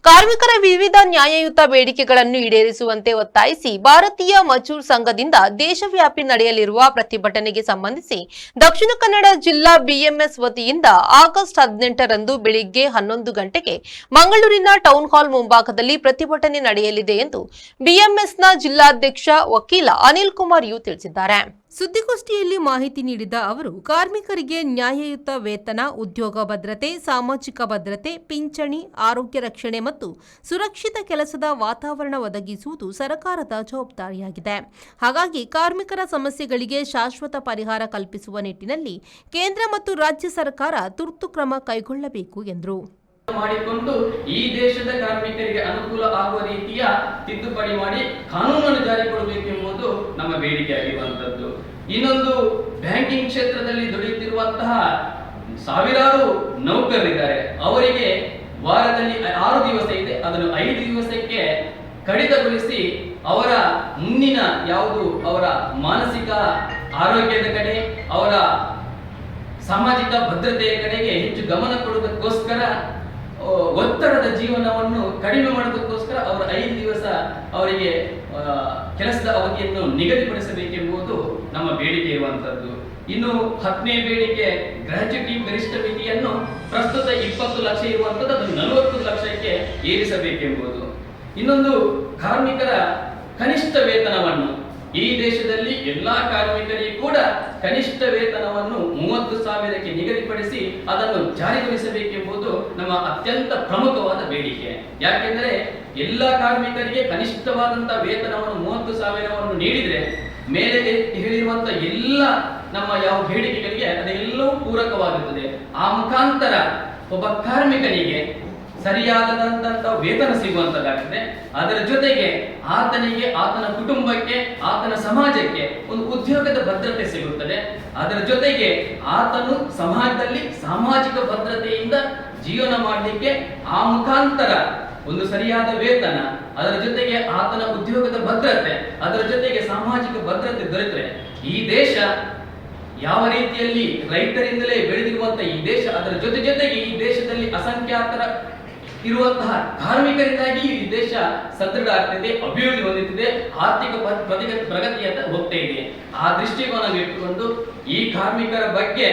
ಕಾರ್ಮಿಕರ ವಿವಿಧ ನ್ಯಾಯಯುತ ಬೇಡಿಕೆಗಳನ್ನು ಈಡೇರಿಸುವಂತೆ ಒತ್ತಾಯಿಸಿ ಭಾರತೀಯ ಮಜೂರ್ ಸಂಘದಿಂದ ದೇಶವ್ಯಾಪಿ ನಡೆಯಲಿರುವ ಪ್ರತಿಭಟನೆಗೆ ಸಂಬಂಧಿಸಿ ದಕ್ಷಿಣ ಕನ್ನಡ ಜಿಲ್ಲಾ ಬಿಎಂಎಸ್ ವತಿಯಿಂದ ಆಗಸ್ಟ್ 18ರಂದು ಬೆಳಿಗ್ಗೆ 11 ಗಂಟೆಗೆ ಮಂಗಳೂರಿನ ಟೌನ್ ಹಾಲ್ ಮುಂಭಾಗದಲ್ಲಿ ಪ್ರತಿಭಟನೆ ನಡೆಯಲಿದೆ ಎಂದು ಬಿಎಂಎಸ್ನ ಜಿಲ್ಲಾಧ್ಯಕ್ಷ ವಕೀಲ ಅನಿಲ್ ಕುಮಾರ್ ಯು ತಿಳಿಸಿದ್ದಾರೆ. ಸುದ್ದಿಗೋಷ್ಠಿಯಲ್ಲಿ ಮಾಹಿತಿ ನೀಡಿದ ಅವರು, ಕಾರ್ಮಿಕರಿಗೆ ನ್ಯಾಯಯುತ ವೇತನ, ಉದ್ಯೋಗ ಭದ್ರತೆ, ಸಾಮಾಜಿಕ ಭದ್ರತೆ, ಪಿಂಚಣಿ, ಆರೋಗ್ಯ ರಕ್ಷಣೆ ಮತ್ತು ಸುರಕ್ಷಿತ ಕೆಲಸದ ವಾತಾವರಣ ಒದಗಿಸುವುದು ಸರ್ಕಾರದ ಜವಾಬ್ದಾರಿಯಾಗಿದೆ. ಹಾಗಾಗಿ ಕಾರ್ಮಿಕರ ಸಮಸ್ಯೆಗಳಿಗೆ ಶಾಶ್ವತ ಪರಿಹಾರ ಕಲ್ಪಿಸುವ ನಿಟ್ಟಿನಲ್ಲಿ ಕೇಂದ್ರ ಮತ್ತು ರಾಜ್ಯ ಸರ್ಕಾರ ತುರ್ತು ಕ್ರಮ ಕೈಗೊಳ್ಳಬೇಕು ಎಂದರು. ಮಾಡಿಕೊಂಡು ಈ ದೇಶದ ಕಾರ್ಮಿಕರಿಗೆ ಅನುಕೂಲ ಆಗುವ ರೀತಿಯ ತಿದ್ದುಪಡಿ ಮಾಡಿ ಕಾನೂನನ್ನು ಜಾರಿಗೊಳ್ಳಬೇಕೆಂಬುದು ನಮ್ಮ ಬೇಡಿಕೆಯಾಗಿರುವಂತದ್ದು. ಇನ್ನೊಂದು, ಬ್ಯಾಂಕಿಂಗ್ ಕ್ಷೇತ್ರದಲ್ಲಿ ದುಡಿಯುತ್ತಿರುವಂತಹ ಸಾವಿರಾರು ನೌಕರರಿದ್ದಾರೆ. ಅವರಿಗೆ ವಾರದಲ್ಲಿ 6 ದಿವಸ ಇದೆ, ಅದನ್ನು 5 ದಿವಸಕ್ಕೆ ಕಡಿತಗೊಳಿಸಿ ಅವರ ಮುಂದಿನ ಅವರ ಮಾನಸಿಕ ಆರೋಗ್ಯದ ಕಡೆ, ಅವರ ಸಾಮಾಜಿಕ ಭದ್ರತೆಯ ಕಡೆಗೆ ಹೆಚ್ಚು ಗಮನ ಕೊಡುವುದಕ್ಕೋಸ್ಕರ, ಒತ್ತಡದ ಜೀವನವನ್ನು ಕಡಿಮೆ ಮಾಡೋದಕ್ಕೋಸ್ಕರ ಅವರ 5 ದಿವಸ ಅವರಿಗೆ ಕೆಲಸದ ಅವಧಿಯನ್ನು ನಿಗದಿಪಡಿಸಬೇಕೆಂಬುದು ನಮ್ಮ ಬೇಡಿಕೆ ಇರುವಂತದ್ದು. ಇನ್ನು 10ನೇ ಬೇಡಿಕೆ, ಗ್ರಾಚ್ಯುಟಿ ಗರಿಷ್ಠ ಮಿತಿಯನ್ನು ಪ್ರಸ್ತುತ 20 ಲಕ್ಷ ಇರುವಂತದ್ದು ಅದನ್ನು 40 ಲಕ್ಷಕ್ಕೆ ಏರಿಸಬೇಕೆಂಬುದು. ಇನ್ನೊಂದು, ಕಾರ್ಮಿಕರ ಕನಿಷ್ಠ ವೇತನವನ್ನು ಈ ದೇಶದಲ್ಲಿ ಎಲ್ಲಾ ಕಾರ್ಮಿಕರಿಗೂ ಕೂಡ ಕನಿಷ್ಠ ವೇತನವನ್ನು 30,000ಕ್ಕೆ ನಿಗದಿಪಡಿಸಿ ಅದನ್ನು ಜಾರಿಗೊಳಿಸಬೇಕೆಂಬುದು ನಮ್ಮ ಅತ್ಯಂತ ಪ್ರಮುಖವಾದ ಬೇಡಿಕೆ. ಯಾಕೆಂದರೆ ಎಲ್ಲಾ ಕಾರ್ಮಿಕರಿಗೆ ಕನಿಷ್ಠವಾದಂತಹ ವೇತನವನ್ನು 30,000ವನ್ನು ನೀಡಿದ್ರೆ ಮೇಲೆ ಹೇಳಿರುವಂತಹ ಎಲ್ಲ ನಮ್ಮ ಬೇಡಿಕೆಗಳಿಗೆ ಅದೆಲ್ಲವೂ ಪೂರಕವಾಗುತ್ತದೆ. ಆ ಮುಖಾಂತರ ಒಬ್ಬ ಕಾರ್ಮಿಕನಿಗೆ ಸರಿಯಾದಂತಹ ವೇತನ ಸಿಗುವಂತದ್ದಾಗ್ತದೆ. ಅದರ ಜೊತೆಗೆ ಆತನಿಗೆ, ಆತನ ಕುಟುಂಬಕ್ಕೆ, ಆತನ ಸಮಾಜಕ್ಕೆ ಒಂದು ಉದ್ಯೋಗದ ಭದ್ರತೆ ಸಿಗುತ್ತದೆ. ಅದರ ಜೊತೆಗೆ ಆತನು ಸಮಾಜದಲ್ಲಿ ಸಾಮಾಜಿಕ ಭದ್ರತೆಯಿಂದ ಜೀವನ ಮಾಡಲಿಕ್ಕೆ ಆ ಮುಖಾಂತರ ಒಂದು ಸರಿಯಾದ ವೇತನ, ಅದರ ಜೊತೆಗೆ ಆತನ ಉದ್ಯೋಗದ ಭದ್ರತೆ, ಅದರ ಜೊತೆಗೆ ಸಾಮಾಜಿಕ ಭದ್ರತೆ ದೊರೆತರೆ ಈ ದೇಶ ಯಾವ ರೀತಿಯಲ್ಲಿ ರೈತರಿಂದಲೇ ಬೆಳೆದಿರುವಂತಹ ಈ ದೇಶ, ಅದರ ಜೊತೆಗೆ ಈ ದೇಶದಲ್ಲಿ ಅಸಂಖ್ಯಾತರ ಇರುವಂತಹ ಕಾರ್ಮಿಕರಿಂದಾಗಿ ಈ ದೇಶ ಸದೃಢ ಆಗ್ತಿದೆ, ಅಭಿವೃದ್ಧಿ ಹೊಂದುತ್ತಿದೆ, ಆರ್ಥಿಕ ಪ್ರಗತಿಯತ್ತ ಹೋಗ್ತಾ ಇದೆ. ಆ ದೃಷ್ಟಿಕೋನ ಇಟ್ಟುಕೊಂಡು ಈ ಕಾರ್ಮಿಕರ ಬಗ್ಗೆ,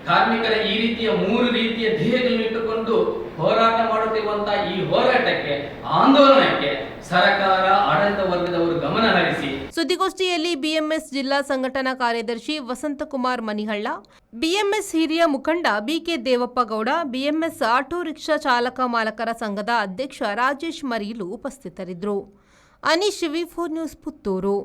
ಕಾರ್ಮಿಕರ ಈ ರೀತಿಯ 3 ರೀತಿಯ ಧ್ಯೇಯಗಳನ್ನು ಇಟ್ಟುಕೊಂಡು ಹೋರಾಟ ಮಾಡುತ್ತಿರುವಂತಹ ಈ ಹೋರಾಟಕ್ಕೆ, ಆಂದೋಲನಕ್ಕೆ ಸರ್ಕಾರ, ಆಡಳಿತ ವರ್ಗದವರು ಗಮನ ಹರಿಸಿ. ಸುದ್ದಿಗೋಷ್ಠಿಯಲ್ಲಿ ಬಿಎಂಎಸ್ ಜಿಲ್ಲಾ ಸಂಘಟನಾ ಕಾರ್ಯದರ್ಶಿ ವಸಂತಕುಮಾರ್ ಮನಿಹಳ್ಳ, ಬಿಎಂಎಸ್ ಹಿರಿಯ ಮುಖಂಡ BK Devappa Gowda, BMS auto rickshaw ಚಾಲಕ ಮಾಲಕರ ಸಂಘದ ಅಧ್ಯಕ್ಷ ರಾಜೇಶ್ ಮರೀಲು ಉಪಸ್ಥಿತರಿದ್ದರು. ಅನೀಶ್, ವಿ4 ನ್ಯೂಸ್, ಪುತ್ತೂರು.